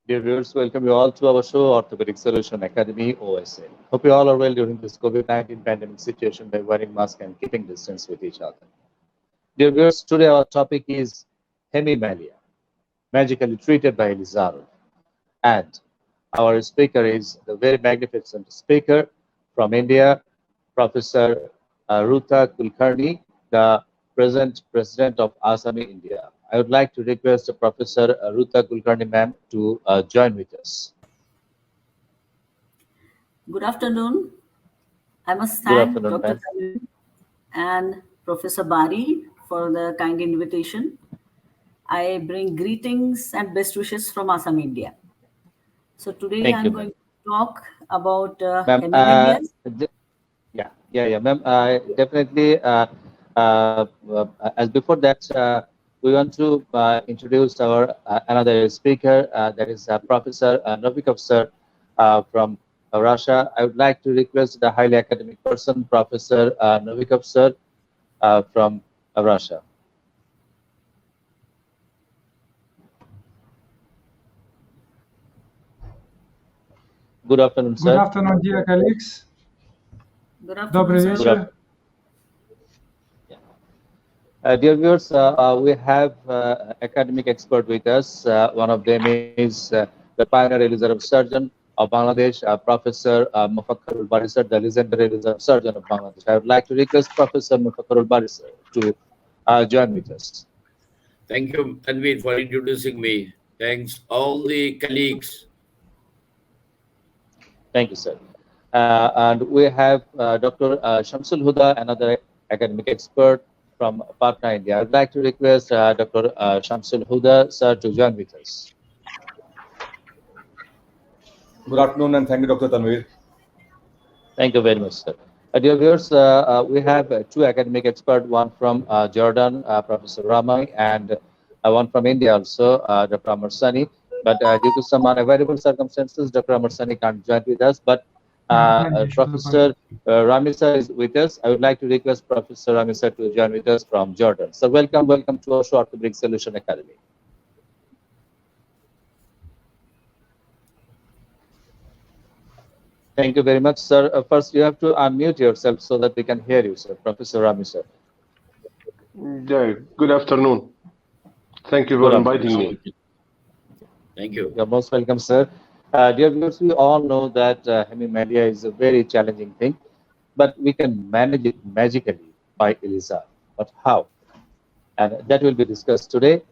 Dear viewers, welcome you all to our show, Orthopedic Solution Academy, OSA. Hope you all are well during this COVID-19 pandemic situation by wearing masks and keeping distance with each other. Dear viewers, today our topic is Hemimelia, magically treated by Ilizarov. And our speaker is the very magnificent speaker from India, Professor Ruta Kulkarni, the present president of Asami, India. I would like to request Professor Ruta Kulkarni ma'am to join with us. Good afternoon. I must Good thank afternoon, Dr. ma'am. Talib and Professor Bari for the kind invitation. I bring greetings and best wishes from Assam, India. So today Thank you, I'm ma'am. going to talk about Ma'am, hemimelias. ma'am. Definitely. As before that, we want to introduce our another speaker. That is Professor Novikov sir from Russia. I would like to request the highly academic person, Professor Novikov sir from Russia. Good afternoon, Good sir. afternoon, dear colleagues. Good afternoon, Добрый sir. Good вечер. afternoon. Dear viewers, we have academic expert with us. One of them is the pioneer Ilizarov surgeon of Bangladesh, Professor Mufakkarul Bari sir, the legendary Ilizarov surgeon of Bangladesh. I would like to request Professor Mufakkarul Bari sir to join with us. Thank you, Tanvir, for introducing me. Thanks all the colleagues. Thank you, sir. And we have Dr. Shamsul Huda, another academic expert from Patna, India. I would like to request Dr. Shamsul Huda sir to join with us. Good afternoon and thank you, Dr. Tanvir. Thank you very much, sir. Dear viewers, we have two academic experts, one from Jordan, Professor Ramai, and one from India also, Dr. Amar Sani. But due to some unavoidable circumstances, Dr. Amar Sani can't join with us. But Professor Rami sir is with us. I would like to request Professor Rami sir to join with us from Jordan. So welcome to our show, Orthopedic Solution Academy. Thank you very much, sir. First, you have to unmute yourself so that we can hear you, sir. Professor Rami, sir. Yeah, good afternoon. Thank you Good for afternoon. inviting me. Thank you. You're most welcome, sir. Dear viewers, we all know that hemimelia is a very challenging thing, but we can manage it magically by Ilizarov. But how? And that will be discussed today.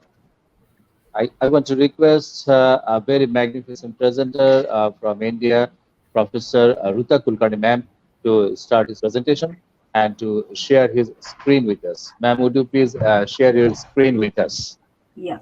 I want to request a very magnificent presenter from India, Professor Ruta Kulkarni ma'am, to start his presentation and to share his screen with us. Ma'am, would you please share your screen with us? Yeah.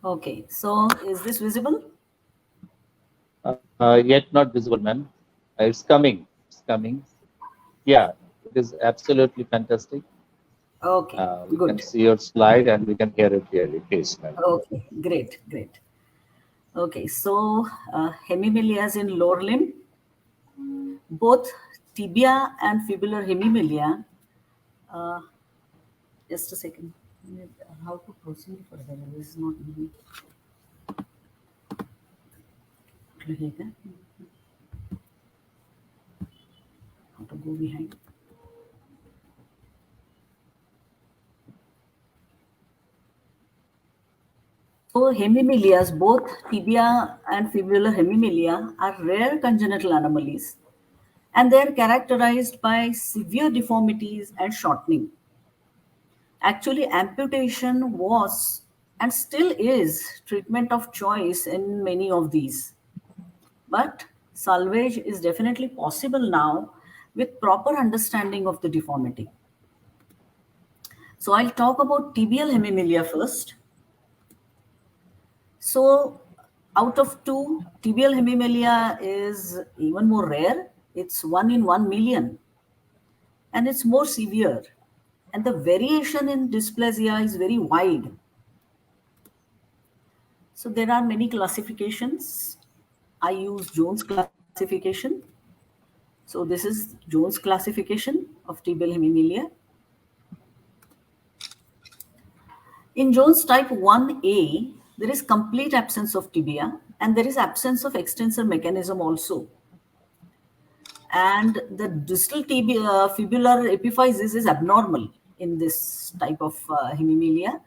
Okay. So is this visible? Yet not visible, ma'am. It's coming. It's coming. Yeah, it is absolutely fantastic. Okay. We Good. can see your slide and we can hear it clearly. Please, ma'am. Okay. Great. Great. Okay. So hemimelias in lower limb, both tibia and fibular hemimelia. Just a second. How to proceed further? This is not easy. How to go behind? So hemimelias, both tibia and fibular hemimelia, are rare congenital anomalies, and they are characterized by severe deformities and shortening. Actually, amputation was and still is treatment of choice in many of these. But salvage is definitely possible now with proper understanding of the deformity. So I'll talk about tibial hemimelia first. So out of two, tibial hemimelia is even more rare. It's 1 in 1 million. and it's more severe. And the variation in dysplasia is very wide. So there are many classifications. I use Jones classification. So this is Jones classification of tibial hemimelia. In Jones type 1A, there is complete absence of tibia and there is absence of extensor mechanism also. And the distal fibular epiphysis is abnormal in this type of hemimelia.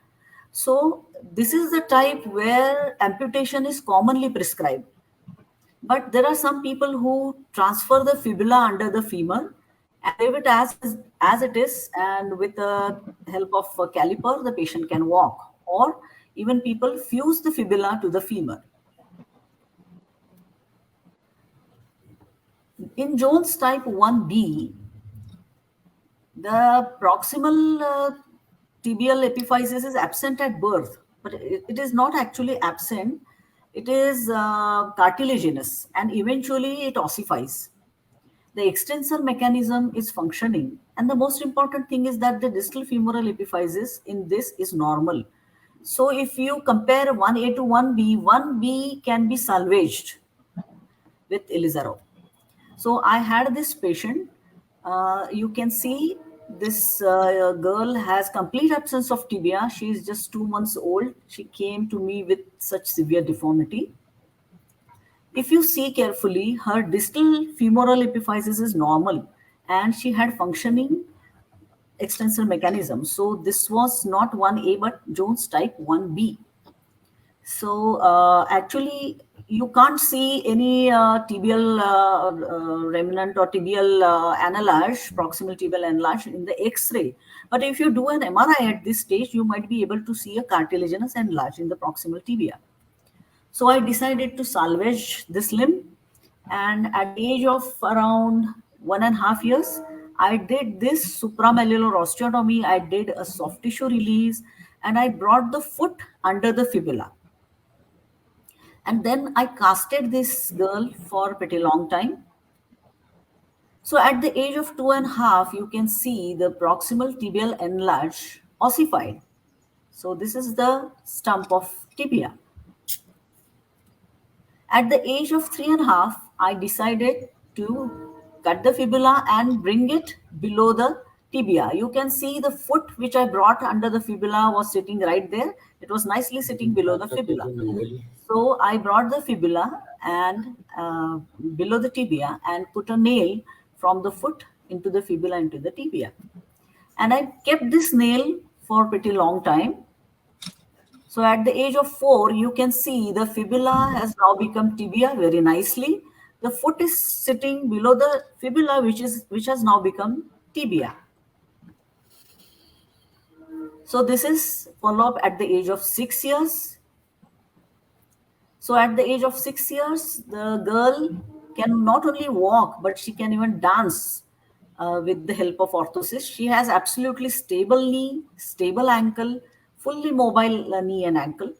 So this is the type where amputation is commonly prescribed. But there are some people who transfer the fibula under the femur and leave it as it is, and with the help of a caliper, the patient can walk. Or even people fuse the fibula to the femur. In Jones type 1B, the proximal tibial epiphysis is absent at birth, but it is not actually absent. It is cartilaginous and eventually it ossifies. The extensor mechanism is functioning, and the most important thing is that the distal femoral epiphysis in this is normal. So if you compare 1A to 1B, 1B can be salvaged with Ilizarov. So I had this patient. You can see this girl has complete absence of tibia. She is just 2 months old. She came to me with such severe deformity. If you see carefully, her distal femoral epiphysis is normal and she had functioning extensor mechanism. So this was not 1A but Jones type 1B. So actually you can't see any tibial remnant or tibial enlarge, proximal tibial enlarge in the X-ray. But if you do an MRI at this stage, you might be able to see a cartilaginous enlarge in the proximal tibia. So I decided to salvage this limb, and at the age of around 1.5 years, I did this supramalleolar osteotomy. I did a soft tissue release, and I brought the foot under the fibula. And then I casted this girl for a pretty long time. So at the age of 2.5, you can see the proximal tibial enlarge ossified. So this is the stump of tibia. At the age of 3.5, I decided to cut the fibula and bring it below the tibia. You can see the foot which I brought under the fibula was sitting right there. It was nicely sitting below the fibula. So I brought the fibula and below the tibia and put a nail from the foot into the fibula into the tibia. And I kept this nail for a pretty long time. So at the age of 4, you can see the fibula has now become tibia very nicely. The foot is sitting below the fibula, which has now become tibia. So this is follow-up at the age of 6 years. So at the age of 6 years, the girl can not only walk, but she can even dance with the help of orthosis. She has absolutely stable knee, stable ankle, fully mobile knee and ankle.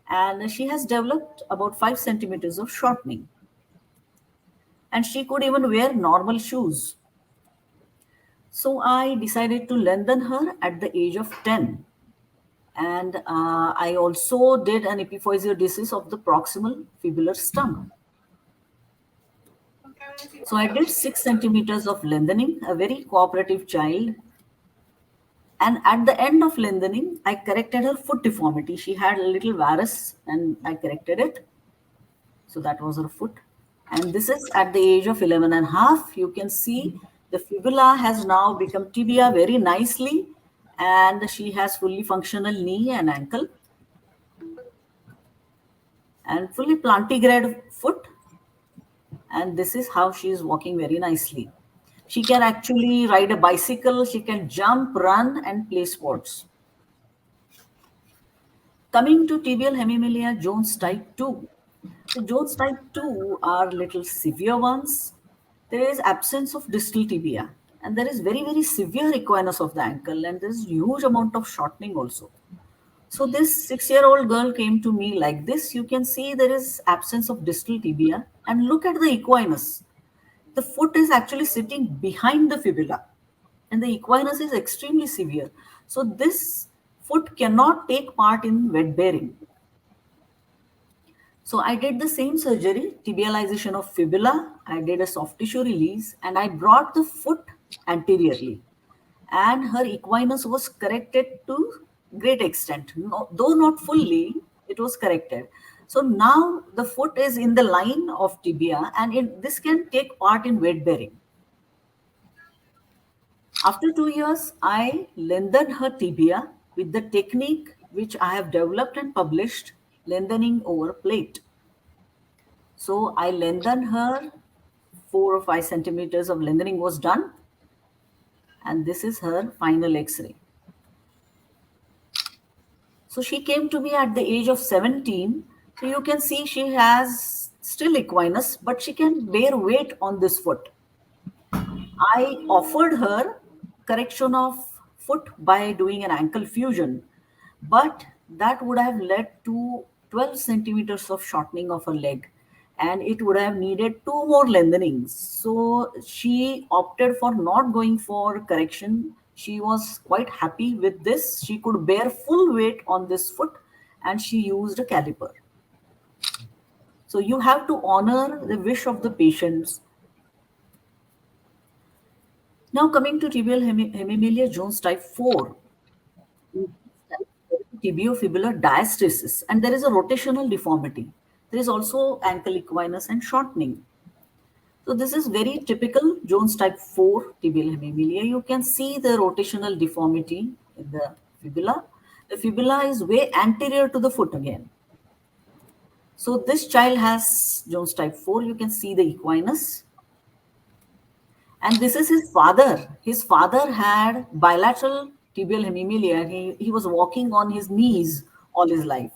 And she has developed about 5 centimeters of shortening. And she could even wear normal shoes. So I decided to lengthen her at the age of 10. And I also did an epiphysiodesis of the proximal fibular stump. So I did 6 centimeters of lengthening, a very cooperative child. And at the end of lengthening, I corrected her foot deformity. She had a little varus and I corrected it. So that was her foot. And this is at the age of 11.5. You can see the fibula has now become tibia very nicely. And she has fully functional knee and ankle. And fully plantigrade foot. And this is how she is walking very nicely. She can actually ride a bicycle, she can jump, run, and play sports. Coming to tibial hemimelia Jones type 2. The Jones type 2 are little severe ones. There is absence of distal tibia, and there is very, very severe equinus of the ankle, and there is huge amount of shortening also. So this 6-year-old girl came to me like this. You can see there is absence of distal tibia, and look at the equinus. The foot is actually sitting behind the fibula. and the equinus is extremely severe. So this foot cannot take part in wet bearing. So I did the same surgery, tibialization of fibula. I did a soft tissue release and I brought the foot anteriorly. And her equinus was corrected to great extent. No, though not fully, it was corrected. So now the foot is in the line of tibia and this can take part in weight bearing. After 2 years, I lengthened her tibia with the technique which I have developed and published, lengthening over plate. So I lengthened her, 4 or 5 centimeters of lengthening was done. And this is her final X-ray. So she came to me at the age of 17. So you can see she has still equinus, but she can bear weight on this foot. I offered her correction of foot by doing an ankle fusion, but that would have led to 12 centimeters of shortening of her leg, and it would have needed 2 more lengthenings. So she opted for not going for correction. She was quite happy with this. She could bear full weight on this foot and she used a caliper. So you have to honor the wish of the patients. Now coming to tibial hemimelia Jones type 4, tibiofibular diastasis, and there is a rotational deformity. There is also ankle equinus and shortening. So this is very typical Jones type 4 tibial hemimelia. You can see the rotational deformity in the fibula. The fibula is way anterior to the foot again. So this child has Jones type 4. You can see the equinus. And this is his father. His father had bilateral tibial hemimelia. He was walking on his knees all his life.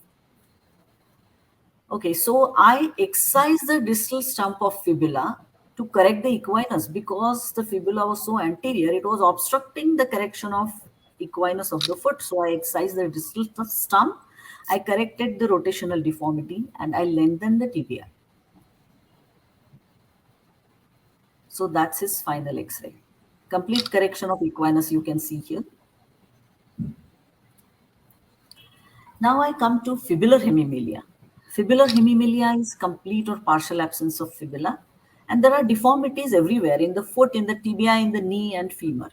Okay, so I excised the distal stump of fibula to correct the equinus because the fibula was so anterior. It was obstructing the correction of equinus of the foot. So I excised the distal stump. I corrected the rotational deformity and I lengthened the tibia. So that's his final X-ray. Complete correction of equinus you can see here. Now I come to fibular hemimelia. Fibular hemimelia is complete or partial absence of fibula. And there are deformities everywhere in the foot, in the tibia, in the knee and femur.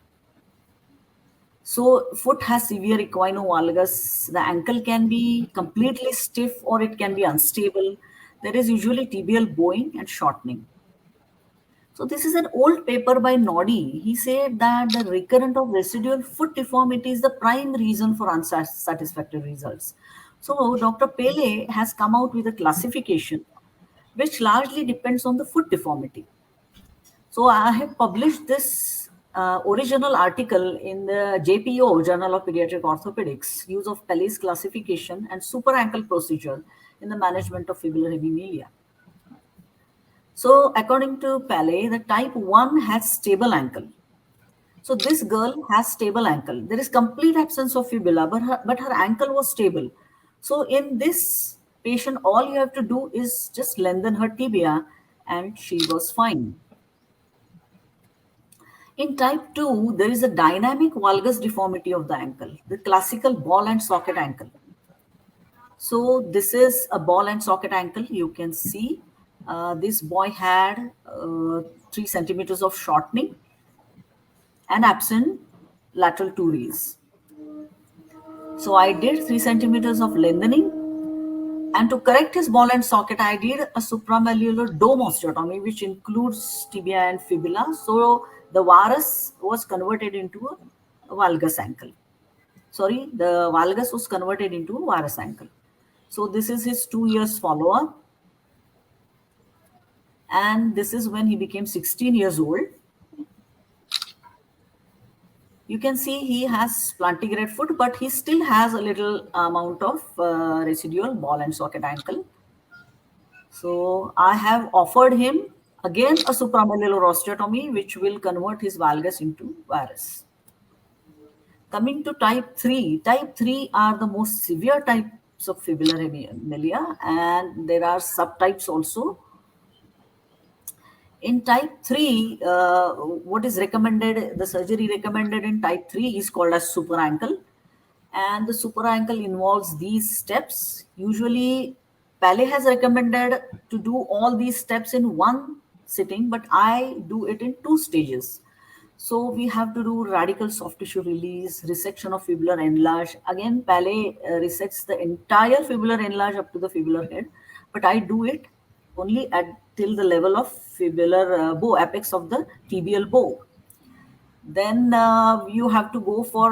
So foot has severe equinovalgus. The ankle can be completely stiff or it can be unstable. There is usually tibial bowing and shortening. So this is an old paper by Noddy. He said that the recurrent of residual foot deformity is the prime reason for unsatisfactory results. So Dr. Pele has come out with a classification which largely depends on the foot deformity. So I have published this original article in the JPO, Journal of Pediatric Orthopedics, use of Pele's classification and super ankle procedure in the management of fibular hemimelia. So according to Pele, the type 1 has stable ankle. So this girl has stable ankle. There is complete absence of fibula, but her ankle was stable. So in this patient, all you have to do is just lengthen her tibia and she was fine. In type 2, there is a dynamic valgus deformity of the ankle, the classical ball and socket ankle. So this is a ball and socket ankle. You can see this boy had 3 centimeters of shortening and absent lateral teres. So I did 3 centimeters of lengthening, and to correct his ball and socket, I did a supramalleolar dome osteotomy, which includes tibia and fibula. So the varus was converted into a valgus ankle. Sorry, the valgus was converted into a varus ankle. So this is his 2 years follow-up. And this is when he became 16 years old. You can see he has plantigrade foot, but he still has a little amount of residual ball and socket ankle. So I have offered him again a supramalleolar osteotomy, which will convert his valgus into varus. Coming to type 3, type 3 are the most severe types of fibular hemimelia, and there are subtypes also. In type 3, what is recommended, the surgery recommended in type 3 is called as super ankle. And the super ankle involves these steps. Usually, Paley has recommended to do all these steps in one sitting, but I do it in 2 stages. So we have to do radical soft tissue release, resection of fibular enlarge. Again, Paley resects the entire fibular enlarge up to the fibular head, but I do it only at till the level of fibular bow, apex of the tibial bow. Then you have to go for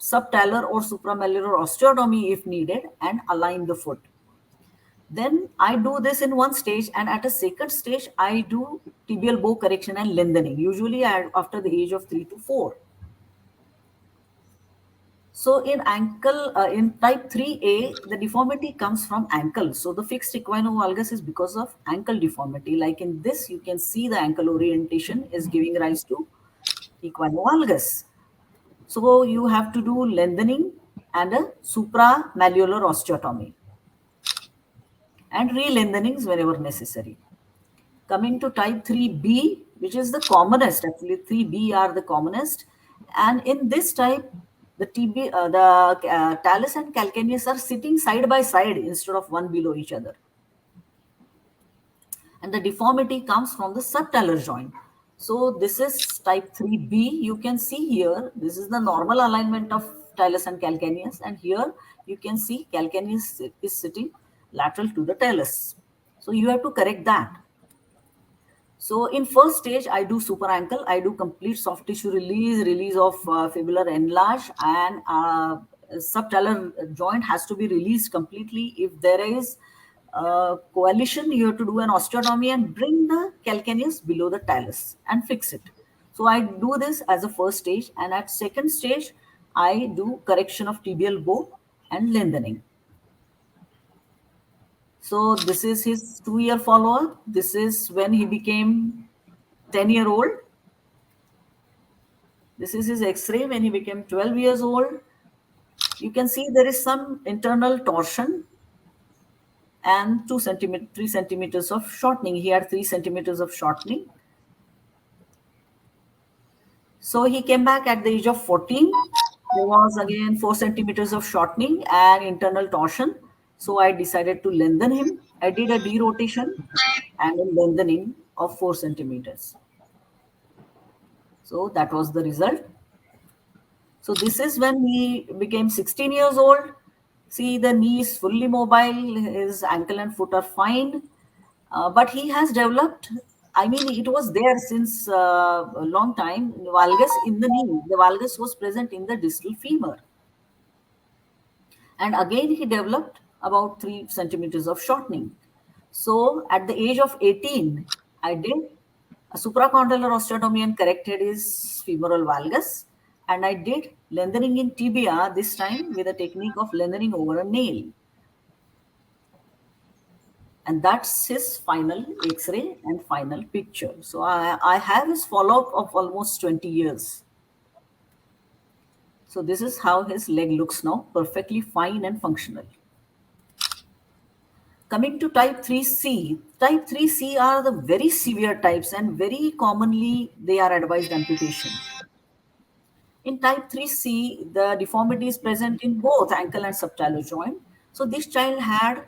subtalar or supramalleolar osteotomy if needed and align the foot. Then I do this in one stage, and at a second stage, I do tibial bow correction and lengthening, usually after the age of 3 to 4. So in type 3A, the deformity comes from ankle. So the fixed equinovalgus is because of ankle deformity. Like in this, you can see the ankle orientation is giving rise to equinovalgus. So you have to do lengthening and a supramalleolar osteotomy and re-lengthenings whenever necessary. Coming to type 3B, which is the commonest, actually 3B are the commonest. And in this type, the talus and calcaneus are sitting side by side instead of one below each other. And the deformity comes from the subtalar joint. So this is type 3B. You can see here, this is the normal alignment of talus and calcaneus. And here you can see calcaneus is sitting lateral to the talus. So you have to correct that. So in first stage, I do super ankle. I do complete soft tissue release of fibular enlarge, and subtalar joint has to be released completely. If there is coalition, you have to do an osteotomy and bring the calcaneus below the talus and fix it. So I do this as a first stage, and at second stage, I do correction of tibial bow and lengthening. So this is his 2-year follow-up. This is when he became 10-year-old. This is his X-ray when he became 12 years old. You can see there is some internal torsion and 3 centimeters of shortening. He had 3 centimeters of shortening. So he came back at the age of 14. There was again 4 centimeters of shortening and internal torsion. So I decided to lengthen him. I did a derotation and a lengthening of 4 centimeters. So that was the result. So this is when he became 16 years old. See, the knee is fully mobile. His ankle and foot are fine. But he has developed, I mean, it was there since a long time, valgus in the knee. The valgus was present in the distal femur. And again, he developed about 3 centimeters of shortening. So at the age of 18, I did a supracondylar osteotomy and corrected his femoral valgus. And I did lengthening in tibia, this time with a technique of lengthening over a nail. And that's his final X-ray and final picture. So I have his follow-up of almost 20 years. So this is how his leg looks now, perfectly fine and functional. Coming to type 3C. Type 3C are the very severe types, and very commonly they are advised amputation. In type 3C, the deformity is present in both ankle and subtalar joint. So this child had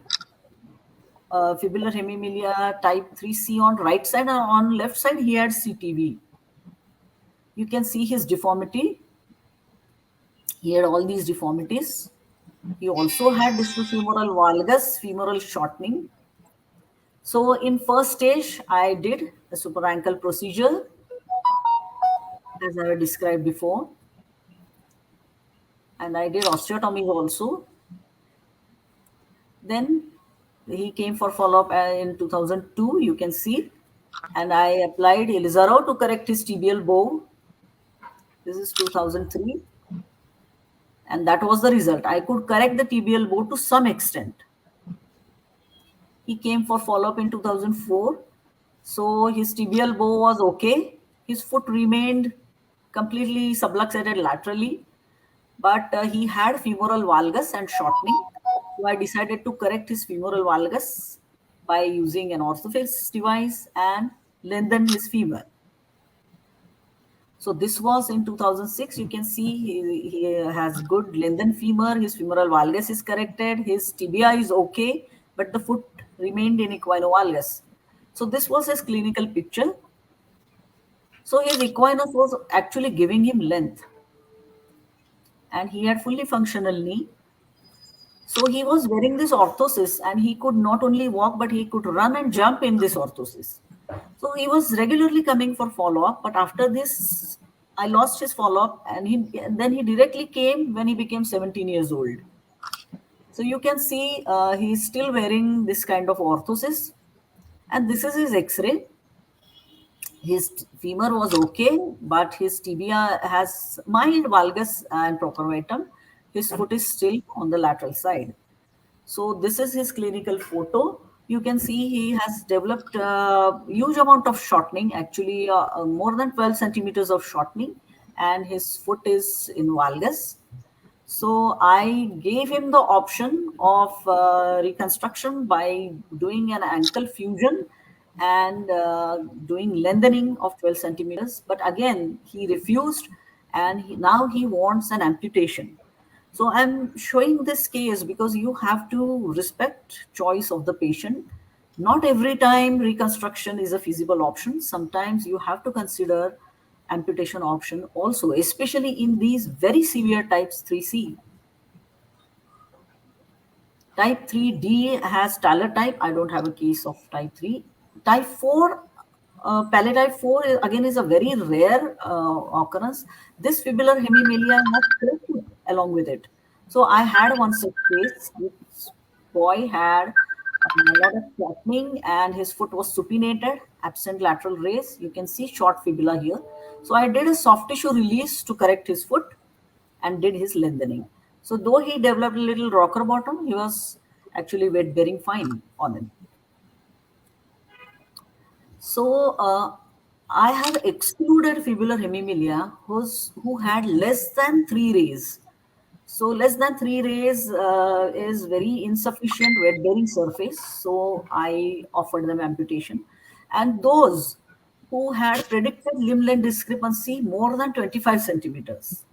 fibular hemimelia type 3C on right side, and on left side he had CTV. You can see his deformity. He had all these deformities. He also had distal femoral valgus, femoral shortening. So in first stage, I did a super ankle procedure, as I described before. And I did osteotomy also. Then he came for follow-up in 2002, you can see. And I applied Ilizarov to correct his tibial bow. This is 2003. And that was the result. I could correct the tibial bow to some extent. He came for follow-up in 2004. So his tibial bow was okay. His foot remained completely subluxated laterally, but he had femoral valgus and shortening. So I decided to correct his femoral valgus by using an orthofix device and lengthen his femur. So this was in 2006. You can see he has good lengthened femur. His femoral valgus is corrected. His tibia is okay, but the foot remained in equinovalgus. So this was his clinical picture. So his equinus was actually giving him length, and he had fully functional knee. So he was wearing this orthosis, and he could not only walk, but he could run and jump in this orthosis. So he was regularly coming for follow-up, but after this, I lost his follow-up, and then he directly came when he became 17 years old. So you can see he's still wearing this kind of orthosis, and this is his X-ray. His femur was okay, but his tibia has mild valgus and procervatum. His foot is still on the lateral side. So this is his clinical photo. You can see he has developed a huge amount of shortening, actually more than 12 centimeters of shortening, and his foot is in valgus. So I gave him the option of reconstruction by doing an ankle fusion and doing lengthening of 12 centimeters. But again, he refused, and now he wants an amputation. So I'm showing this case because you have to respect choice of the patient. Not every time reconstruction is a feasible option. Sometimes you have to consider amputation option also, especially in these very severe types 3C. Type 3D has Taylor type. I don't have a case of type 3. Type 4, palliative 4 again is a very rare occurrence. This fibular hemimelia has corrected along with it. So I had one such case. This boy had a lot of flattening and his foot was supinated, absent lateral raise. You can see short fibula here. So I did a soft tissue release to correct his foot and did his lengthening. So though he developed a little rocker bottom, he was actually weight bearing fine on him. So I have excluded fibular hemimelia who had less than 3 rays. So less than 3 rays is very insufficient weight bearing surface. So I offered them amputation. And those who had predicted limb length discrepancy more than 25 centimeters.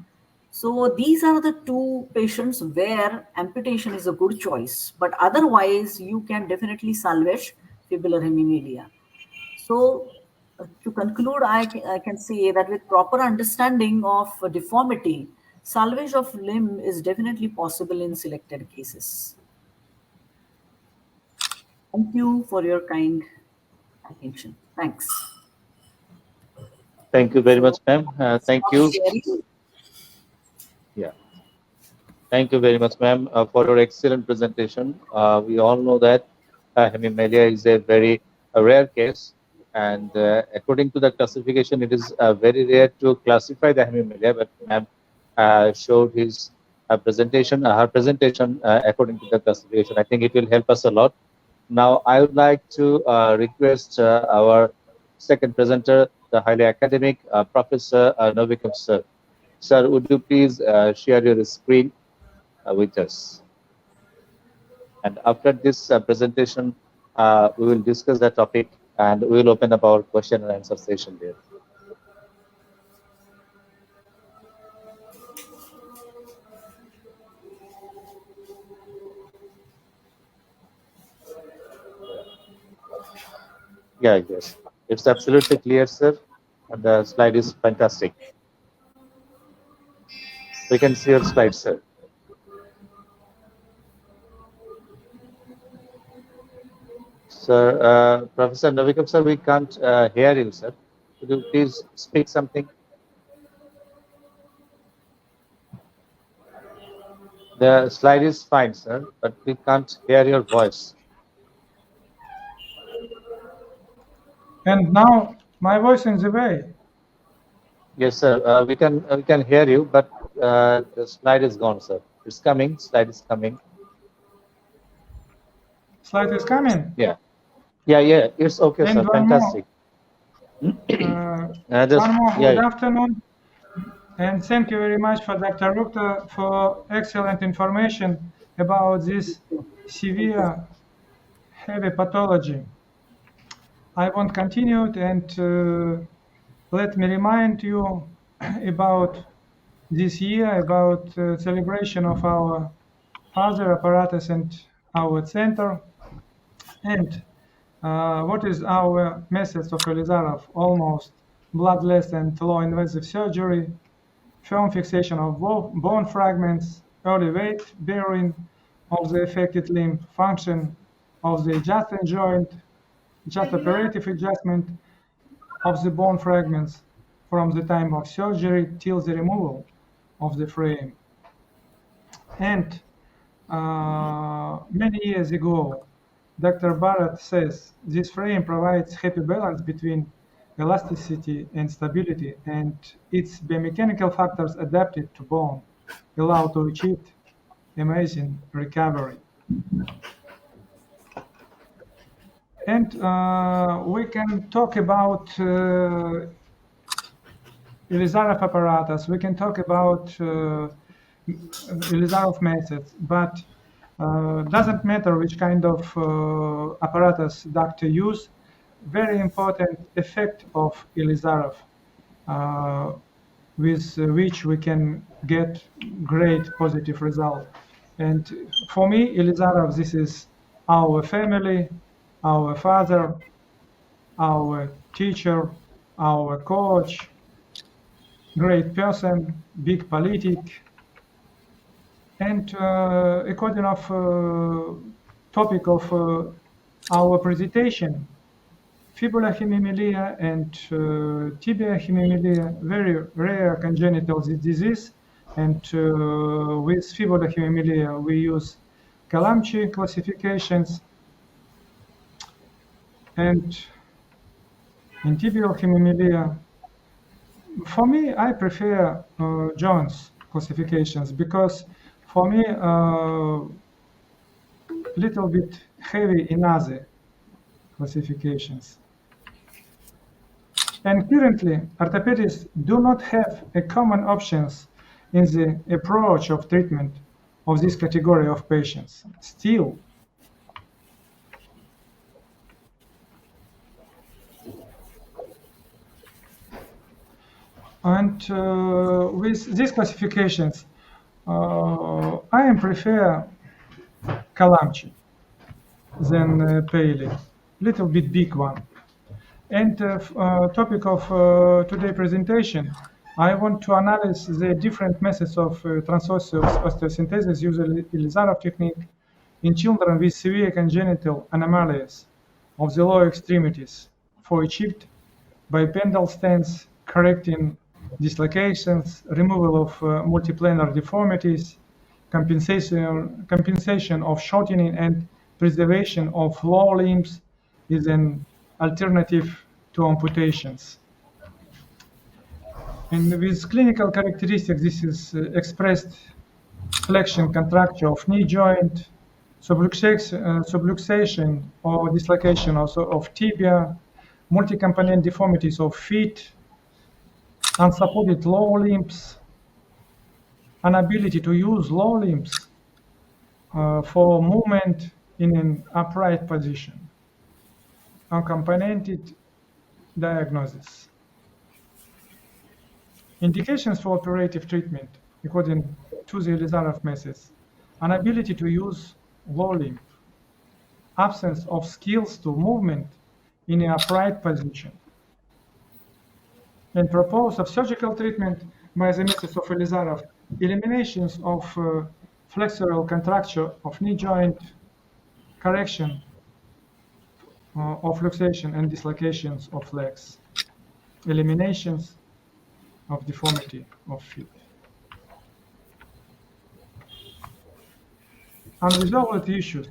So these are the two patients where amputation is a good choice, but otherwise you can definitely salvage fibular hemimelia. So to conclude, I can say that with proper understanding of deformity, salvage of limb is definitely possible in selected cases. Thank you for your kind attention. Thanks. Thank you very much, ma'am. Thank Stop you. sharing. Yeah. Thank you very much, ma'am, for your excellent presentation. We all know that hemimelia is a very rare case, and according to the classification, it is very rare to classify the hemimelia. But ma'am showed his presentation, her presentation according to the classification. I think it will help us a lot. Now, I would like to request our second presenter, the highly academic Professor Novikov sir. Sir, would you please share your screen with us? And after this presentation, we will discuss the topic and we will open up our question and answer session there. Yeah, yes. It's absolutely clear, sir. And the slide is fantastic. We can see your slide, sir. Sir, Professor Novikov, sir, we can't hear you, sir. Could you please speak something? The slide is fine, sir, but we can't hear your voice. And now my voice in the way. Yes, sir. We can hear you, but the slide is gone, sir. It's coming. Slide is coming. Slide is coming. Yeah. Yeah. It's okay, And sir. Fantastic. One more good afternoon. And thank you very much for Dr. Rukta for excellent information about this severe heavy pathology. I won't continue it, and let me remind you about this year, about celebration of our father apparatus and our center, and what is our methods of Ilizarov: almost bloodless and low invasive surgery, firm fixation of bone fragments, early weight bearing of the affected limb, function of the adjacent joint, just operative adjustment of the bone fragments from the time of surgery till the removal of the frame. And many years ago, Dr. Barrett says this frame provides happy balance between elasticity and stability, and its biomechanical factors adapted to bone allow to achieve amazing recovery. And we can talk about Ilizarov apparatus, we can talk about Ilizarov methods, but doesn't matter which kind of apparatus doctor use. Very important effect of Ilizarov, with which we can get great positive result. And for me, Ilizarov, this is our family, our father, our teacher, our coach, great person, big politic. And according of topic of our presentation, fibula hemimelia and tibia hemimelia, very rare congenital disease. And with fibula hemimelia, we use Kalamchi classifications. And in tibial hemimelia, for me, I prefer Jones classifications because for me, little bit heavy in other classifications. And currently, orthopedists do not have a common options in the approach of treatment of this category of patients. Still, and with these classifications, I am prefer Kalamchi than Paley, little bit big one. And topic of today presentation, I want to analyze the different methods of transosseous osteosynthesis using Ilizarov technique in children with severe congenital anomalies of the lower extremities for achieved bipedal stance, correcting dislocations, removal of multiplanar deformities, compensation of shortening and preservation of lower limbs is an alternative to amputations. And with clinical characteristics, this is expressed flexion contracture of knee joint, subluxation or dislocation also of tibia, multi-component deformities of feet, unsupported lower limbs, inability to use lower limbs for movement in an upright position, uncomponented diagnosis. Indications for operative treatment according to the Ilizarov methods: inability to use lower limb, absence of skills to movement in an upright position, and propose of surgical treatment by the methods of Ilizarov: eliminations of flexural contracture of knee joint, correction of luxation and dislocations of legs, eliminations of deformity of feet. Unresolved issues: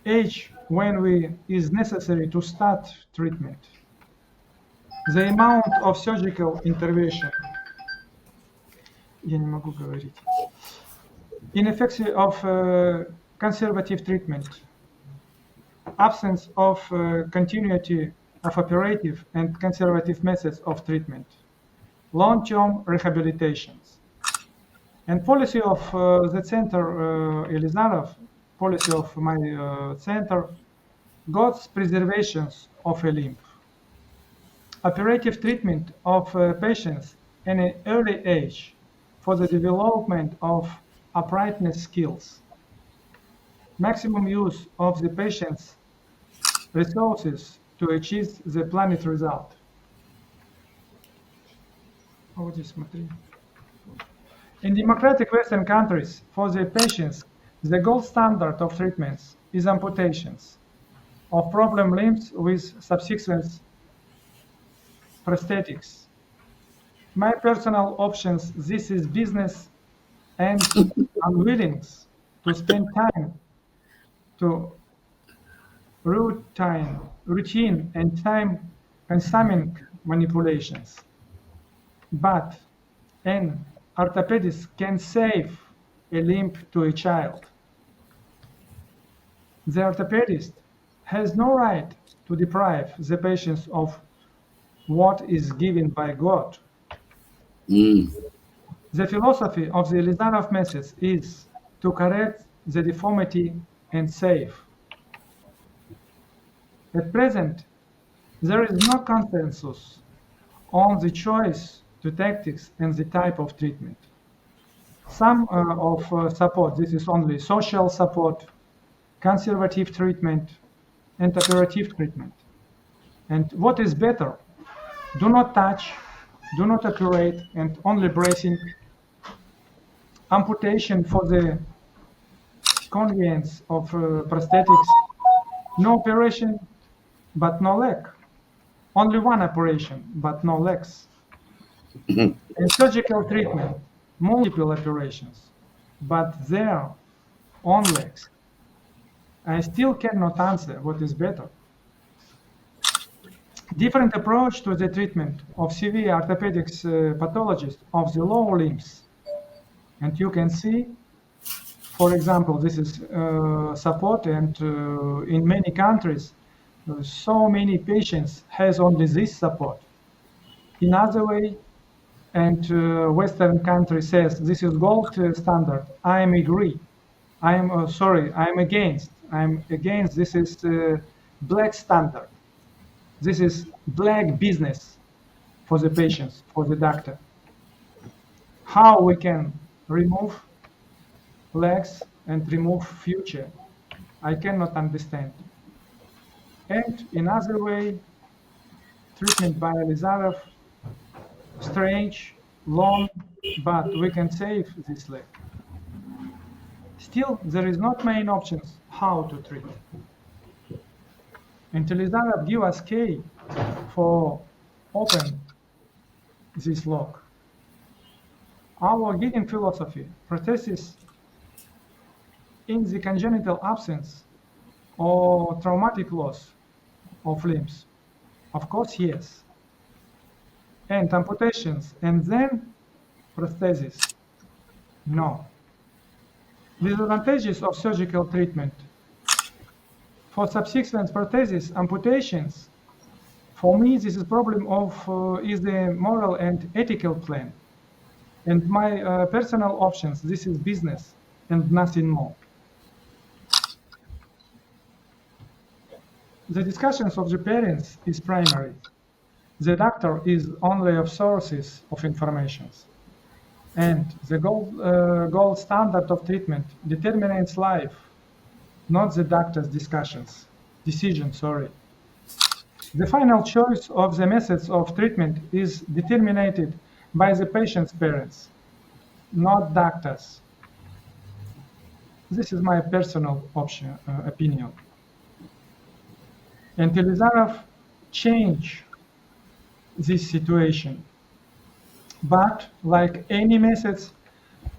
age when is necessary to start treatment, the amount of surgical intervention, ineffectiveness of conservative treatment, absence of continuity of operative and conservative methods of treatment, long-term rehabilitations. And policy of the center, Ilizarov, policy of my center God's preservations of a limb. Operative treatment of patients in an early age for the development of uprightness skills. Maximum use of the patient's resources to achieve the planned result. In democratic Western countries, for the patients, the gold standard of treatments is amputations of problem limbs with subsequent prosthetics. My personal options, this is business, and unwilling to spend time to routine and time-consuming manipulations. But an orthopedist can save a limb to a child. The orthopedist has no right to deprive the patient of what is given by God. The philosophy of the Ilizarov method is to correct the deformity and save. At present, there is no consensus on the choice to tactics and the type of treatment. Some of support, this is only social support, conservative treatment, and operative treatment. And what is better? Do not touch, do not operate, and only bracing. Amputation for the convenience of prosthetics. No operation, but no leg. Only one operation, but no legs. And surgical treatment, multiple operations, but their own legs. I still cannot answer what is better. Different approach to the treatment of severe orthopedics pathologies of the lower limbs. And you can see, for example, this is support, and in many countries, so many patients has only this support. In other way, and Western country says this is gold standard. I am agree. I am sorry. I am against. I am against. This is black standard. This is black business for the patients, for the doctor. How we can remove legs and remove future, I cannot understand. And in other way, treatment by Ilizarov, strange, long, but we can save this leg. Still, there is not main options how to treat. And Ilizarov give us key for open this lock. Our guiding philosophy processes in the congenital absence or traumatic loss of limbs. Of course, yes. And amputations and then prosthesis. No. Disadvantages of surgical treatment. For subsequent prosthesis, amputations, for me, this is problem of is the moral and ethical plan. And my personal options, this is business and nothing more. The discussions of the parents is primary. The doctor is only of sources of information. And the gold standard of treatment determines life, not the doctor's decision, sorry. The final choice of the methods of treatment is determined by the patient's parents, not doctors. This is my personal opinion. And Ilizarov changed this situation. But like any methods,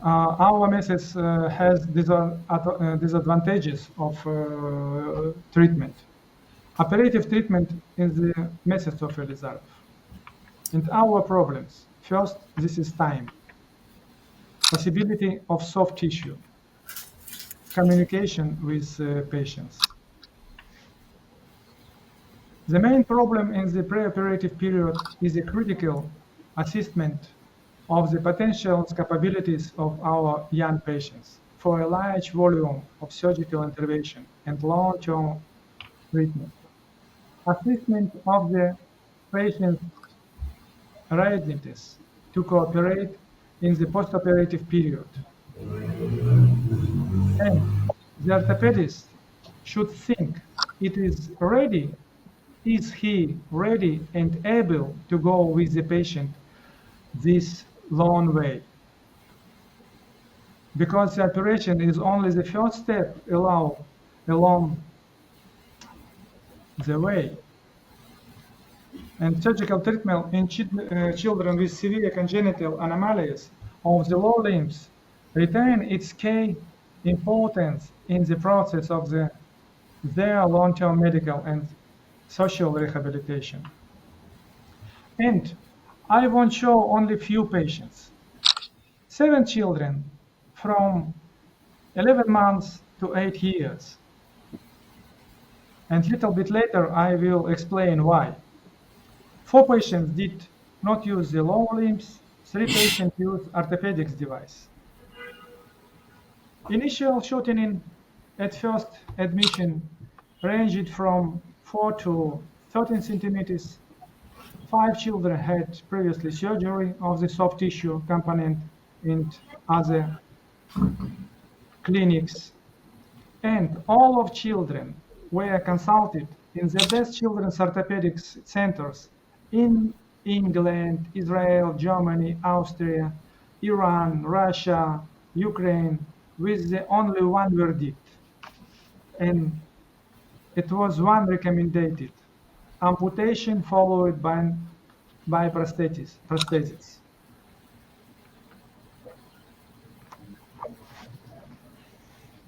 our methods has disadvantages of treatment. Operative treatment is the method of Ilizarov. And our problems. First, this is time. Possibility of soft tissue. Communication with patients. The main problem in the preoperative period is a critical assessment of the potential capabilities of our young patients for a large volume of surgical intervention and long-term treatment. Assessment of the patient's readiness to cooperate in the postoperative period. And the orthopedist should think it is ready. Is he ready and able to go with the patient this long way? Because the operation is only the first step along the way. And surgical treatment in children with severe congenital anomalies of the lower limbs retain its key importance in the process of their long-term medical and social rehabilitation. And I won't show only few patients. 7 children from 11 months to 8 years. And a little bit later, I will explain why. 4 patients did not use the lower limbs. 3 patients used orthopedics device. Initial shortening at first admission ranged from 4 to 13 centimeters. 5 children had previously surgery of the soft tissue component in other clinics. And all of children were consulted in the best children's orthopedics centers in England, Israel, Germany, Austria, Iran, Russia, Ukraine, with the only one verdict. And it was one recommended: amputation followed by prosthesis.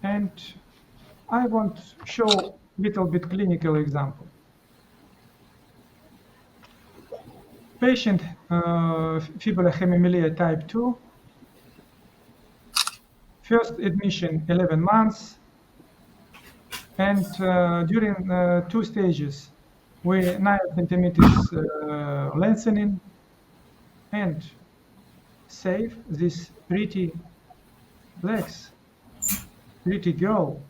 And I want to show little bit clinical example. Patient fibula hemimelia type 2, first admission 11 months, and during 2 stages we 9 centimeters lengthening, and save this pretty legs, pretty girl.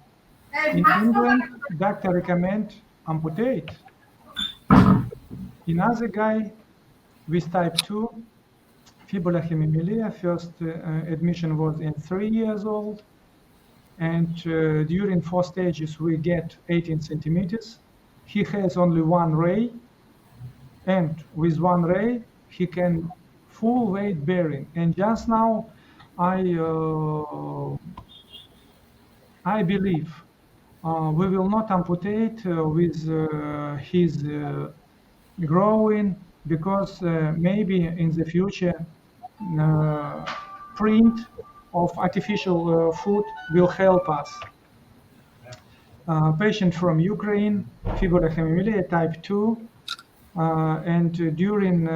In England, doctor recommend amputate. Another guy with type 2 fibula hemimelia, first admission was in 3 years old, and during 4 stages we get 18 centimeters. He has only one ray, and with one ray he can full weight bearing. And just now I believe we will not amputate with his growing, because maybe in the future print of artificial foot will help us. Patient from Ukraine, fibula hemimelia type 2, and during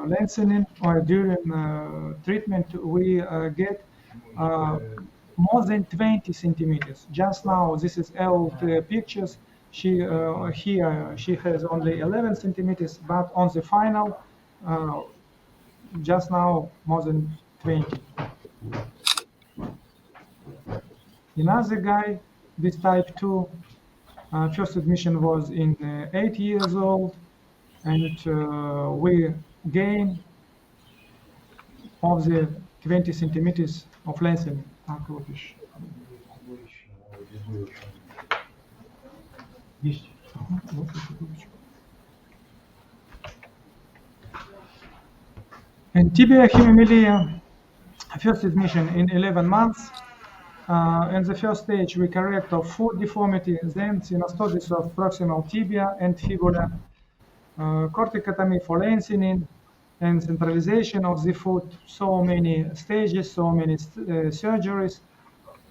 lengthening or during treatment we get more than 20 centimeters. Just now, this is old pictures. Here she has only 11 centimeters, but on the final, just now more than 20. Another guy, this type 2, first admission was in 8 years old, and we gain of the 20 centimeters of lengthening. And tibia hemimelia, first admission in 11 months. In the first stage, we correct of foot deformity, then synostosis of proximal tibia and fibula, corticotomy for lengthening, and centralization of the foot. So many stages, so many surgeries.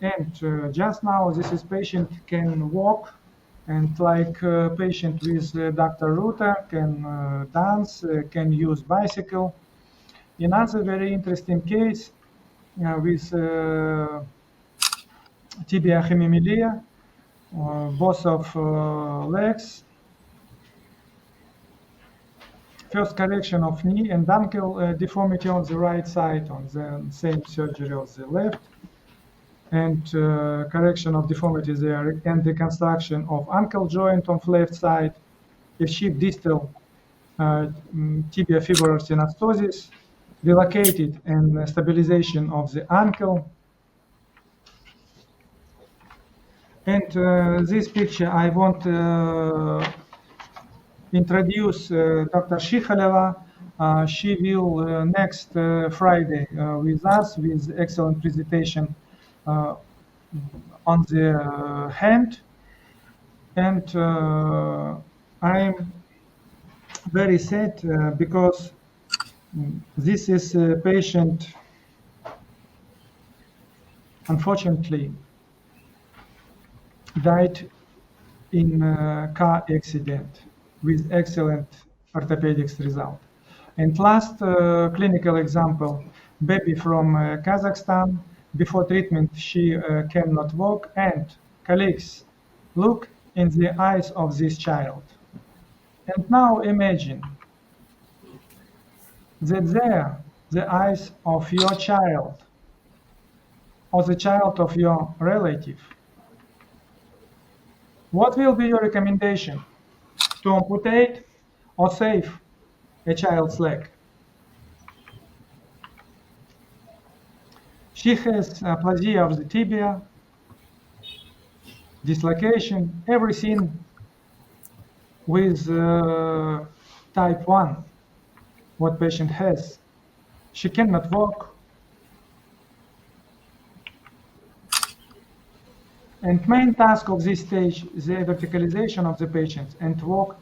And just now, this is patient can walk, and like patient with Dr. Ruta can dance, can use bicycle. Another very interesting case with tibia hemimelia, both of legs. First correction of knee and ankle deformity on the right side, on the same surgery on the left. and correction of deformities there, and reconstruction of ankle joint on left side, achieve distal tibia fibular synostosis, relocated and stabilization of the ankle. And this picture I want introduce Dr. Shikhaleva. She will next Friday with us with excellent presentation on the hand. And I'm very sad because this is a patient, unfortunately, died in a car accident with excellent orthopedics result. And last clinical example, baby from Kazakhstan. Before treatment, she cannot walk. And colleagues, look in the eyes of this child. And now imagine that there, the eyes of your child or the child of your relative. What will be your recommendation? To amputate or save a child's leg? She has aplasia of the tibia, dislocation, everything with type 1, what patient has. She cannot walk. And main task of this stage is the verticalization of the patient and walk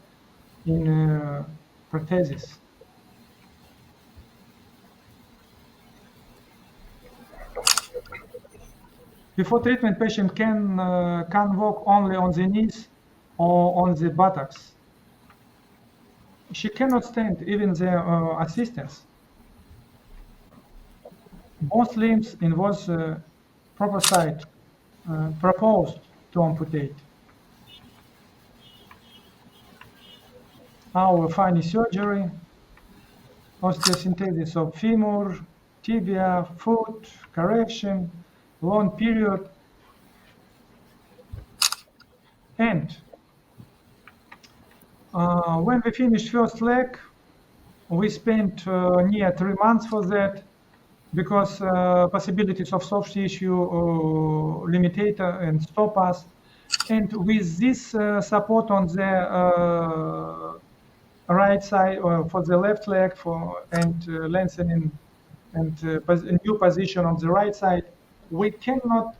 in prosthesis. Before treatment, patient can walk only on the knees or on the buttocks. She cannot stand, even the assistance. Both limbs in was proper site proposed to amputate. Our funny surgery, osteosynthesis of femur, tibia, foot, correction, long period. And when we finished first leg, we spent near 3 months for that, because possibilities of soft tissue limitator and stop us. And with this support on the right side or for the left leg and lengthening and new position on the right side, we cannot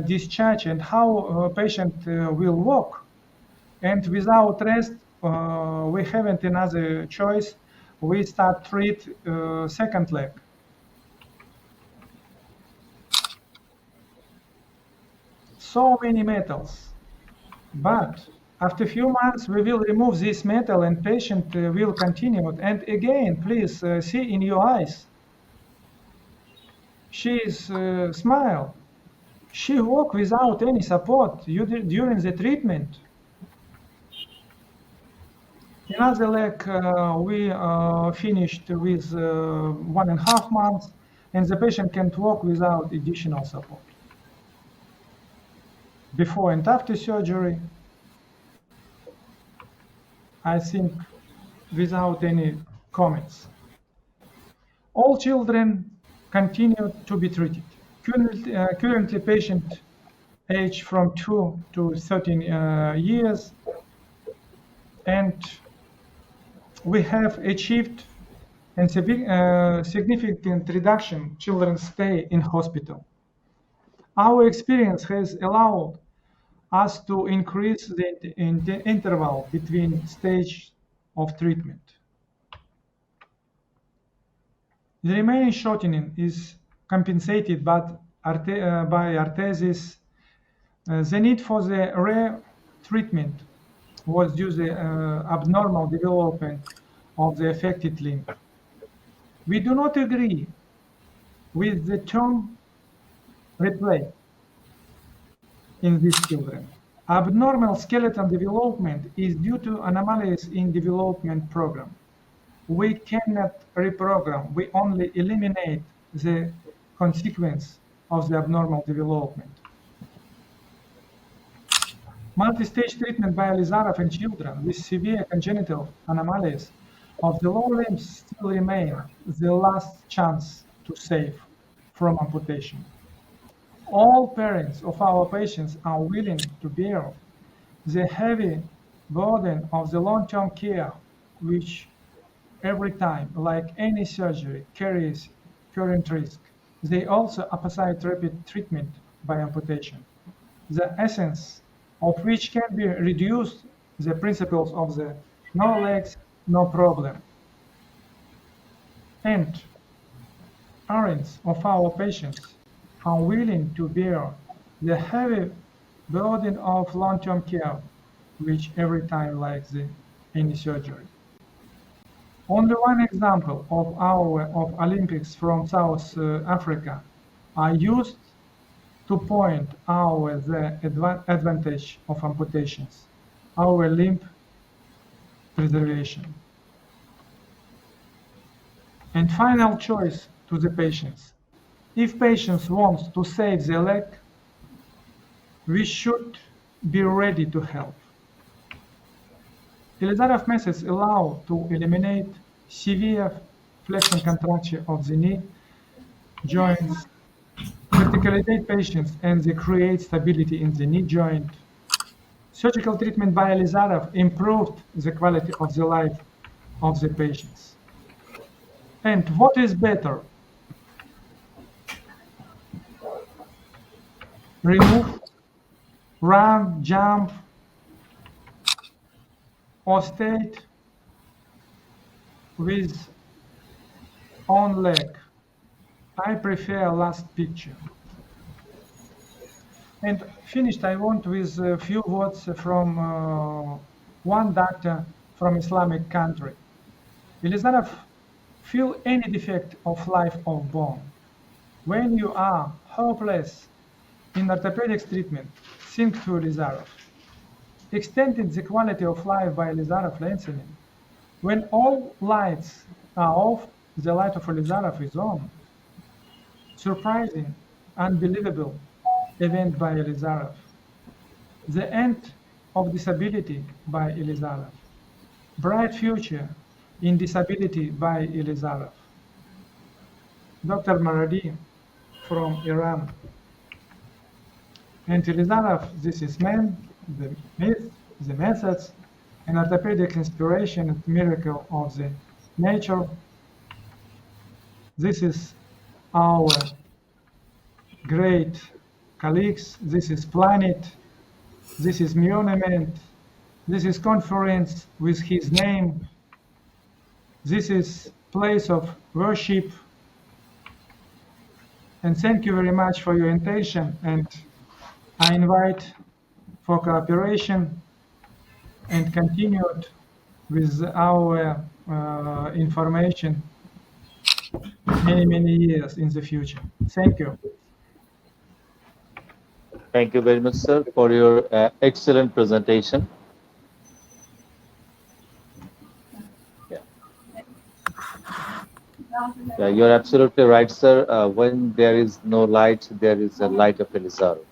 discharge and how a patient will walk. And without rest, we haven't another choice. We start treat second leg. So many metals, but after a few months we will remove this metal and patient will continue. And again, please see in your eyes, she is smile. She walk without any support during the treatment. Another leg we finished with 1.5 months, and the patient can't walk without additional support. Before and after surgery, I think without any comments. All children continue to be treated. Currently patient age from 2 to 13 years, and we have achieved a significant reduction children's stay in hospital. Our experience has allowed us to increase the interval between stage of treatment. The remaining shortening is compensated by arthrosis. The need for the rare treatment was due to the abnormal development of the affected limb. We do not agree with the term replay in these children. Abnormal skeletal development is due to anomalies in development program. We cannot reprogram, we only eliminate the consequence of the abnormal development. Multi-stage treatment by Ilizarov in children with severe congenital anomalies of the lower limbs still remain the last chance to save from amputation. All parents of our patients are willing to bear the heavy burden of the long-term care, which every time, like any surgery, carries current risk. They also opposite rapid treatment by amputation, the essence of which can be reduced the principles of the no legs, no problem. And parents of our patients are willing to bear the heavy burden of long-term care, which every time like any surgery. Only one example of Olympics from South Africa are used to point out the advantage of amputations, our limb preservation. And final choice to the patients. If patients want to save their leg, we should be ready to help. Ilizarov methods allow to eliminate severe flexion contraction of the knee joints, verticalizate patients, and they create stability in the knee joint. Surgical treatment by Ilizarov improved the quality of the life of the patients. And what is better? Remove, run, jump, or stay with on leg. I prefer last picture. And finished, I want with a few words from one doctor from Islamic country. Ilizarov feel any defect of life of bone. When you are hopeless in orthopedics treatment, think to Ilizarov. Extending the quality of life by Ilizarov lengthening. When all lights are off, the light of Ilizarov is on. Surprising, unbelievable event by Ilizarov. The end of disability by Ilizarov. Bright future in disability by Ilizarov. Dr. Maradi from Iran. And Ilizarov, this is man, the myth, the methods, and orthopedic inspiration and miracle of the nature. This is our great colleagues. This is planet. This is monument. This is conference with his name. This is place of worship. And thank you very much for your attention. And I invite for cooperation and continued with our information many years in the future. Thank you. Thank you very much, sir, for your excellent presentation. Yeah, you're absolutely right, sir. When there is no light, there is a light of Ilizarov.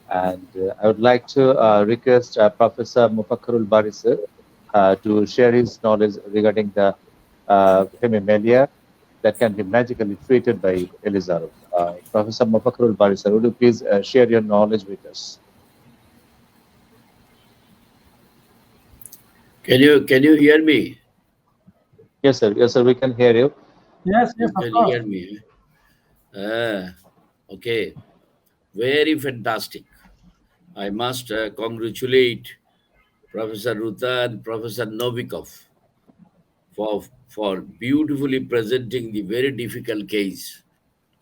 And I would like to request Professor Mufakkarul Bari, sir, to share his knowledge regarding the hemimelia that can be magically treated by Ilizarov. Professor Mufakkarul Bari, sir, would you please share your knowledge with us? Can you hear me? Yes, sir. Yes, sir. We can hear you. Yes, You of can course. hear me. Okay. Very fantastic. I must congratulate Professor Ruta and Professor Novikov for beautifully presenting the very difficult case,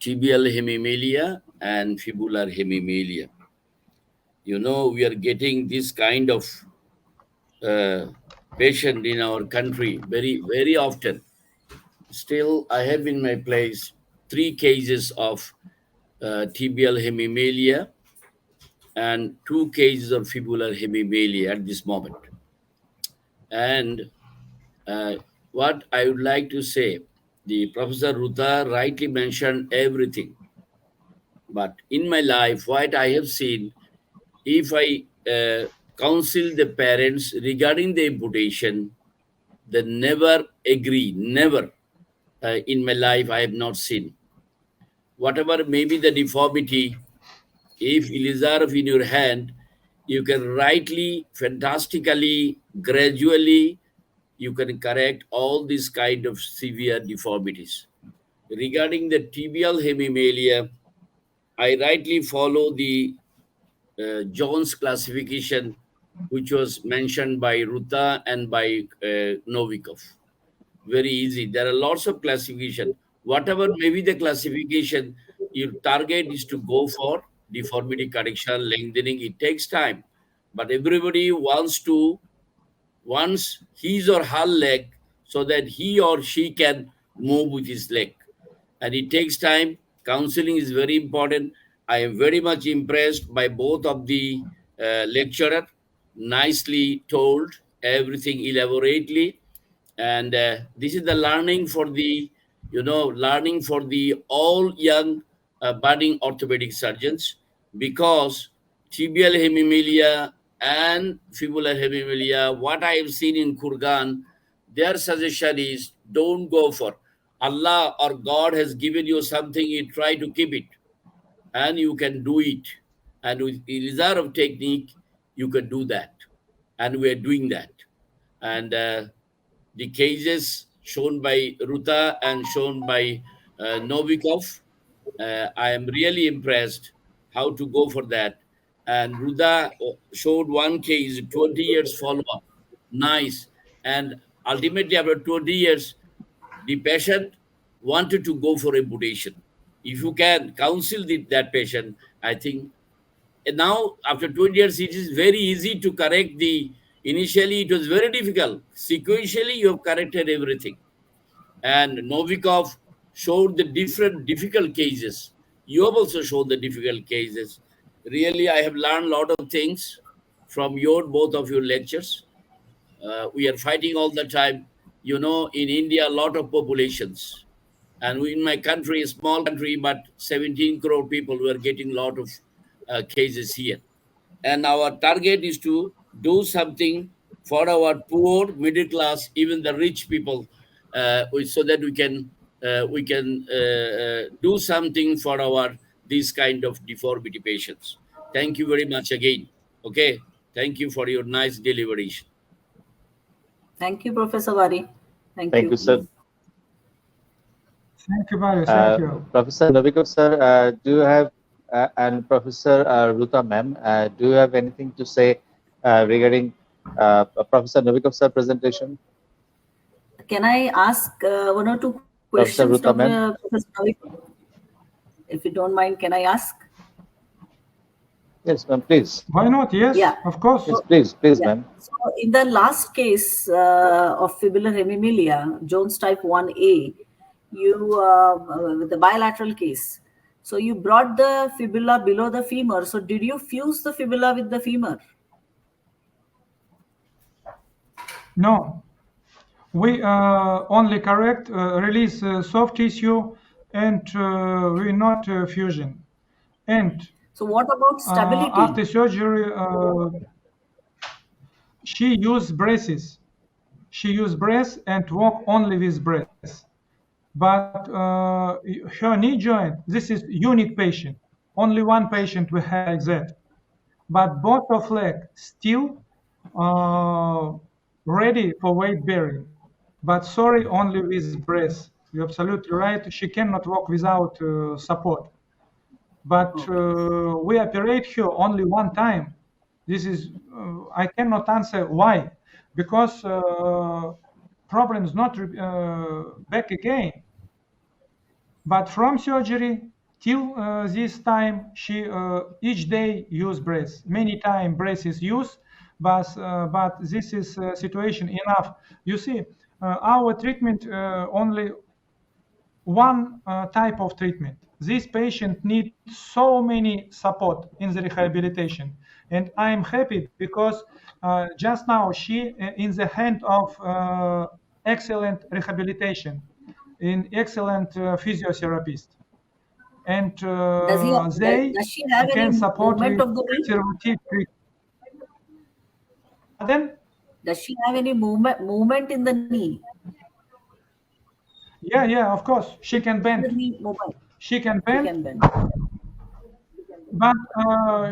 tibial hemimelia and fibular hemimelia. You know, we are getting this kind of patient in our country very often. Still, I have in my place 3 cases of tibial hemimelia and 2 cases of fibular hemimelia at this moment. And what I would like to say, the Professor Ruta rightly mentioned everything. But in my life, what I have seen, if I counsel the parents regarding the amputation, they never agree, never. In my life, I have not seen. Whatever may be the deformity, if Ilizarov in your hand, you can rightly, fantastically, gradually, you can correct all these kind of severe deformities. Regarding the tibial hemimelia, I rightly follow the Jones classification, which was mentioned by Ruta and by Novikov. Very easy. There are lots of classification. Whatever may be the classification, your target is to go for deformity correction, lengthening. It takes time, but everybody wants his or her leg so that he or she can move with his leg, and it takes time. Counseling is very important. I am very much impressed by both of the lecturer. Nicely told everything elaborately, and this is the learning for the learning for the all young budding orthopedic surgeons, because tibial hemimelia and fibular hemimelia, what I have seen in Kurgan, their suggestion is don't go for Allah or God has given you something, you try to keep it, and you can do it. And with Ilizarov technique, you can do that. And we are doing that. And the cases shown by Ruta and shown by Novikov, I am really impressed how to go for that. And Ruda showed one case, 20 years follow-up. Nice. And ultimately, after 20 years, the patient wanted to go for amputation. If you can counsel that patient, I think and now after 20 years, it is very easy to correct the. Initially, it was very difficult. Sequentially, you have corrected everything. And Novikov showed the different difficult cases. You have also shown the difficult cases. Really, I have learned a lot of things from both of your lectures. We are fighting all the time. In India, a lot of populations. And in my country, a small country, but 17 crore people, we are getting a lot of cases here. And our target is to do something for our poor, middle class, even the rich people, so that we can do something for our these kind of deformity patients. Thank you very much again. Okay, thank you for your nice deliberation. Thank you, Professor Wari. Thank Thank you, sir. Thank you, Barry. Thank you. Professor Novikov, sir, do you have, and Professor Ruta ma'am, do you have anything to say regarding Professor Novikov, sir, presentation? Can I ask one or two Professor questions, Ruta, Dr. ma'am? Professor Novikov? If you don't mind, can I ask? Yes, ma'am, please. Why not? Yes, Yeah. of course. Yes, please, Yeah. ma'am. So in the last case of fibular hemimelia, Jones type 1A, with the bilateral case, so you brought the fibula below the femur. So did you fuse the fibula with the femur? No, we only correct, release soft tissue, and we not fusion. And So what about stability? after surgery, she used braces. She used brace and walk only with brace. But her knee joint, this is unique patient. Only one patient we have like that. But both of leg still ready for weight bearing. But sorry, only with brace. You're absolutely right. She cannot walk without support. But we operate her only one time. This is, I cannot answer why. Because problems not back again. But from surgery till this time, she each day use brace. Many time brace is used, but this is situation enough. You see, our treatment only one type of treatment. This patient needs so many support in the rehabilitation, and I am happy because just now she in the hand of excellent rehabilitation, in excellent physiotherapist. and Does she have can any support movement with of the knee? conservative treatment. Then, Does she have any movement in the knee? yeah, of course, she can The bend. knee movement. She can She bend, can bend. but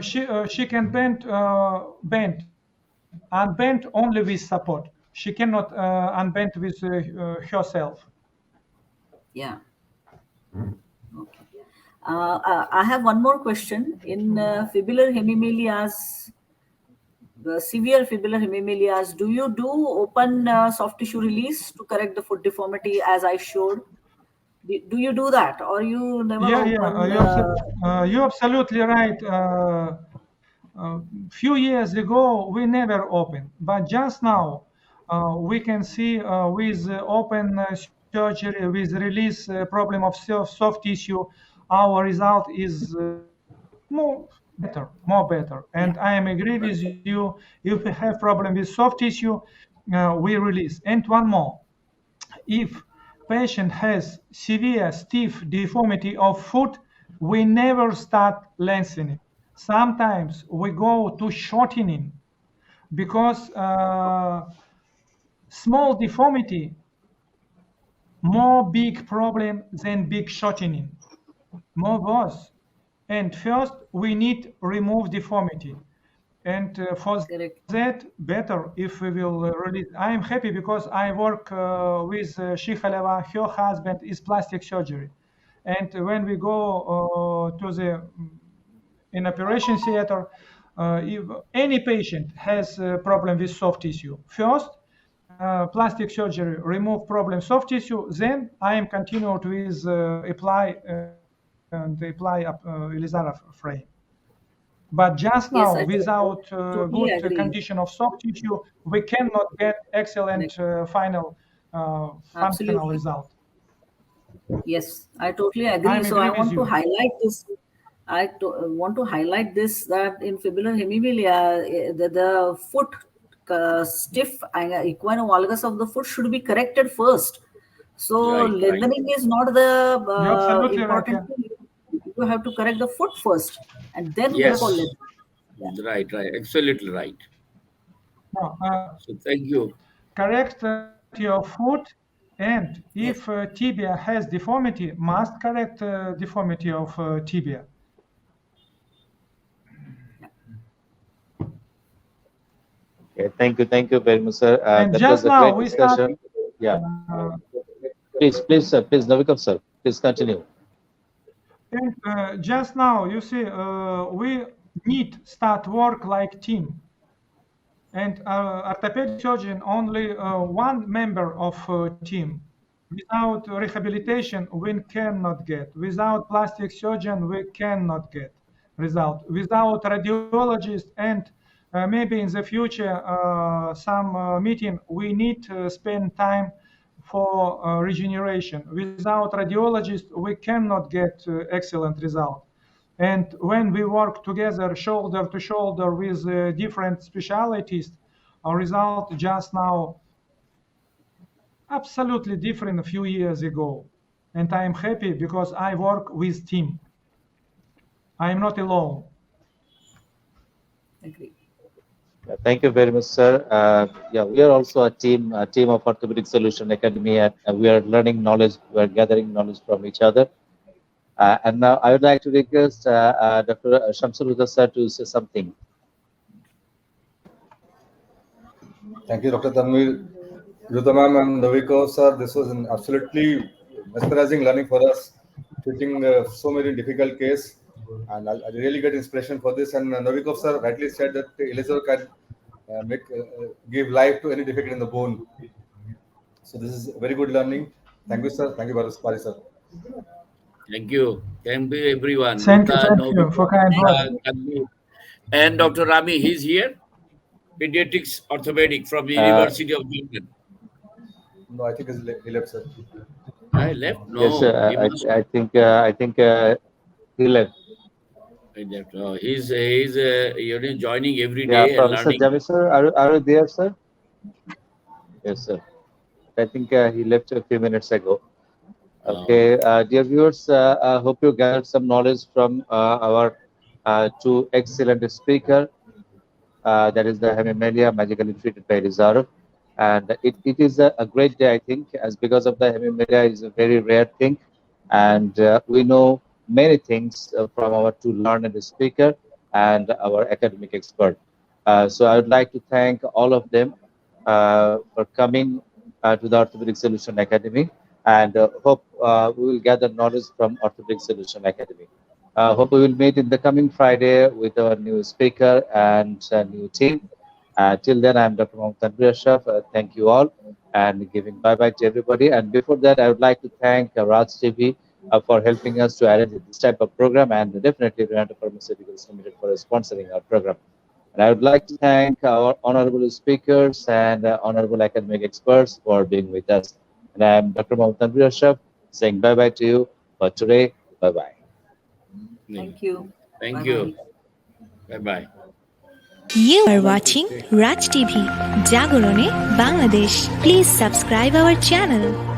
she can bend, unbend only with support. She cannot unbend with herself. Yeah. Okay. I have one more question. In fibular hemimelias, the severe fibular hemimelias, do you do open soft tissue release to correct the foot deformity as I showed? Do you do that, or you never open? You're absolutely right. Few years ago, we never opened, but just now we can see with open surgery, with release problem of soft tissue, our result is more better. Yeah. And I am agree with you. If we have problem with soft tissue, we release. And one more. If patient has severe stiff deformity of foot, we never start lengthening. Sometimes we go to shortening because small deformity more big problem than big shortening, more worse. And first we need remove deformity. And for Correct. that, better if we will release. I am happy because I work with Shikhaleva. Her husband is plastic surgery, and when we go to the in operation theater, if any patient has a problem with soft tissue, first plastic surgery remove problem soft tissue. Then I am continued with apply Ilizarov frame. But just Yes, now, I without totally good agree. condition of soft tissue, we cannot get excellent final functional Absolutely. result. Yes, I totally I agree. am So I agree with want to you. highlight this. Want to highlight this that in fibular hemimelia, the foot stiff equine valgus of the foot should be corrected first. So Right, right. lengthening is not the You're absolutely right. important thing. You have to correct the foot first, and then go for Yes, lengthening. Yeah. right, right. Absolutely right. No, So thank you. correct your foot, and Yes. if tibia has deformity, must correct deformity of tibia. Okay, thank you very much, sir. And That just was a now great we started. discussion. Yeah, Uh, please, sir, please, Navikov, sir, please continue. and just now you see we need start work like team. And orthopedic surgeon only one member of team. Without rehabilitation, we cannot get. Without plastic surgeon, we cannot get result. Without radiologist and maybe in the future some meeting, we need to spend time for regeneration. Without radiologist, we cannot get excellent result. And when we work together shoulder to shoulder with different specialties, our result just now absolutely different a few years ago. And I am happy because I work with team. I am not alone. Agree. Thank you very much, sir. Yeah, we are also a team of Orthopedic Solution Academy, and we are learning knowledge, we are gathering knowledge from each other. And now I would like to request Dr. Shamsul sir to say something. Thank you, Dr. Tanvir, Ruta ma'am, and Naviko sir. This was an absolutely mesmerizing learning for us, treating so many difficult case, and I really get inspiration for this. And Navikov sir rightly said that Elizabeth can give life to any defect in the bone. So this is very good learning. Thank you, sir. Thank you, Pari sir. Thank you. Thank you, everyone. Thank Ruta, you for kind word. Tanvir, and Dr. Rami, he's here. Pediatrics orthopedic from the Uh, University of London. No, I think he left, sir. I left? yes, No, he must. I think he left. He left. No, he's joining every Yeah, day and Professor learning. Jami, sir, are you there, sir? Yes, sir. I think he left a few minutes ago. Okay, dear viewers, I hope you gathered some knowledge from our two excellent speakers. That is the Hemimelia Magically treated by Ilizarov. And it is a great day, I think, as because of the Hemimelia is a very rare thing. And we know many things from our two learned speaker and our academic expert. So I would like to thank all of them for coming to the Orthopedic Solution Academy, and hope we will gather knowledge from Orthopedic Solution Academy. Hope we will meet in the coming Friday with our new speaker and new team. Till then, I'm Dr. Mohammad Tanvir Ashraf. Thank you all and giving bye-bye to everybody. And before that, I would like to thank Raj TV for helping us to arrange this type of program, and definitely Rwanda Pharmaceuticals Limited for sponsoring our program. And I would like to thank our honorable speakers and honorable academic experts for being with us. And I'm Dr. Mohammad Tanvir Ashraf saying bye-bye to you for today. Bye-bye. Thank you. Thank Bye-bye. you. Bye-bye. You are watching Raj TV, Jagorone, Bangladesh. Please subscribe our channel.